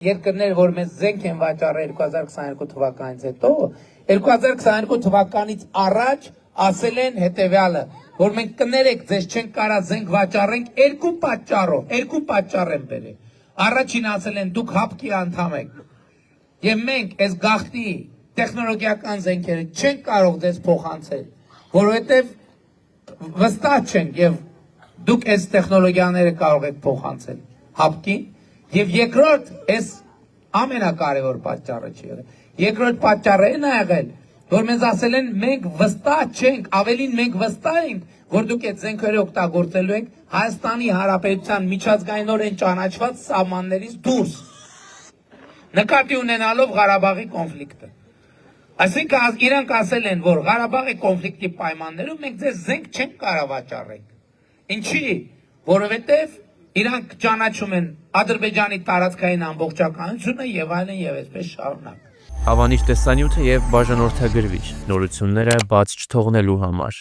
Երկրներ, որ մեզ զենք են վաճառել 2022 թվականից հետո, 2022 թվականից առաջ ասել են հետևյալը, որ մենք կներեք, ձեզ չենք կարա զենք վաճառենք երկու պատճառ են բերել։ Առաջին ասել են դուք հապկի անդամ եք, եւ մենք այս գաղտնի տեխնոլոգիական զենքերը չենք կարող ձեզ փոխանցել, որովհետեւ վստահ չենք եւ դուք այս տեխնոլոգիաները կարող եք փոխանցել հապկին, եւ երկրորդ այս ամենակարևոր պատճառը չի եղել։ Երկրորդ պատճառը այն է եղել, որ մեզ ասել են մենք վստահ չենք, ավելին մենք վստահ ենք, որ դուք այդ զենքերը օգտագործելու եք Հայաստանի Հանրապետության միջազգայինորեն ճանաչված սահմաններից դուրս, նկատի ունենալով Ղարաբաղի կոնֆլիկտը։ Այսինքն իրանք ասել են, որ Ղարաբաղի կոնֆլիկտի պայմաններում մենք ձեզ զենք չենք կարող վաճառենք։ Ինչի՞, որովհետև իրանք ճանաչում են Ադրբեջանի տարածքային ամբողջականությունը եւ այլն եւ այսպես շարունակ։ Հավանիչ տեսանյութը եւ բաժանորդագրվիչ նորությունները բաց չթողնելու համար։